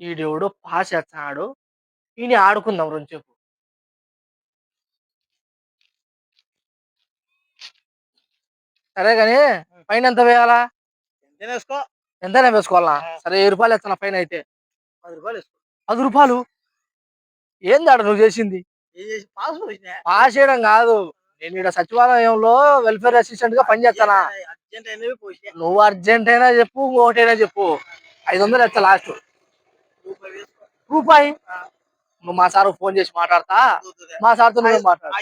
ఈడెవడో పాస్ చేస్తున్నాడు. ఈయన ఆడుకుందాం రొంచేపు. సరే గాని ఫైన్ ఎంత వేయాలా? ఎంతైనా వేసుకోవాలా? సరే రూపాయలు ఎత్తనా ఫైన్ అయితే. రూపాయలు ఏంది ఆడ నువ్వు చేసింది? పాస్ చేయడం కాదు, నేను ఇక్కడ సచివాలయంలో వెల్ఫేర్ అసిస్టెంట్ గా పనిచేస్తానా. నువ్వు అర్జెంట్ అయినా చెప్పు, ఇంకోటైనా చెప్పు. 500 ఎత్తా లాస్ట్. రూపాయి నువ్వు మా సార్ ఫోన్ చేసి మాట్లాడతా. మా సార్తో నువ్వు మాట్లాడు.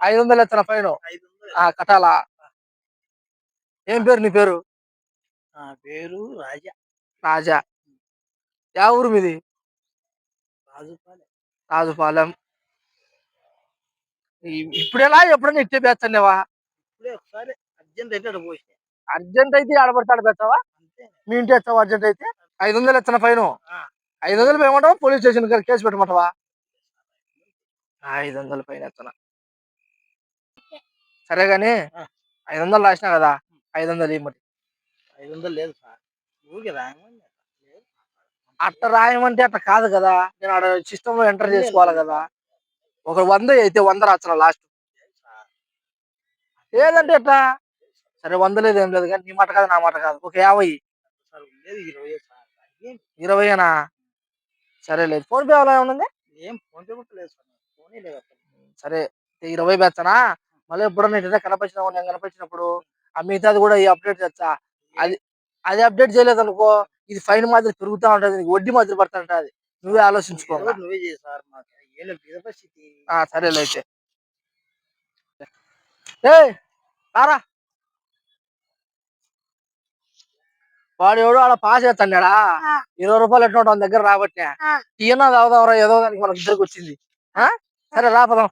500 ఎత్తనా ఫైన్. కట్టాలా? ఏం పేరు నీ పేరు? పేరు రాజా. రాజా. యా ఊరు మీది? రాజుపాలెం. ఇప్పుడేలా ఎప్పుడైనా ఇట్టే పేస్తానేవా? ఒకసారి అర్జెంట్ అయితే అర్జెంట్ అయితే ఆడబడితే ఆడబెడతావా? మీ ఇంటి ఎత్తావా అర్జెంట్ అయితే? 500 ఎత్తన ఫైన్. 500 ఏమంటావా? పోలీస్ స్టేషన్ కేసు పెట్టమంటావా? 500 ఫైన్ ఎత్తనా. సరే గాని 500 రాసినా కదా, 500 ఇవ్వమంటే. 500 లేదు సార్. ఊరికే రాయమని. అట్ట రాయమంటే అట్ట కాదు కదా, నేను ఆడ సిస్టమ్ లో ఎంటర్ చేసుకోవాలి కదా. ఒక 100 అయితే 100 రాస్తున్నా లాస్ట్. లేదంటే ఎట్లా? సరే 100 లేదు ఏం లేదు కానీ నీ మాట కాదు నా మాట కాదు. ఒక 50. 20 సరే లేదు. ఫోన్ పే అలా ఏమన్నా ఉంది? ఏం ఫోన్ పే కూడా లేదు సార్. ఫోనే లేదు. సరే 20 పెడతానా. మళ్ళీ ఎప్పుడన్నా ఇట్లా కనపరిచినావు, నేను కనపరిచినప్పుడు ఆ మిగతాది కూడా ఈ అప్డేట్ చేస్తా. అది అది అప్డేట్ చేయలేదు అనుకో, ఇది ఫైన్ మాదిరి పెరుగుతా ఉంటది, నీకు వడ్డీ మాదిరి పడతా ఉంటది. నువ్వే ఆలోచించుకో. నువ్వే చేయి సార్. సరేలే అయితే. రారా. వాడు ఎవడో ఆడ పాస్ చేస్తాడా? 20 రూపాయలు ఎట్లా ఉంటుంది దగ్గర రాబట్టినా. ఈయన తాగుదాంరా ఏదో దానికి మనకి ఇద్దరికి వచ్చింది. సరే రా పదం.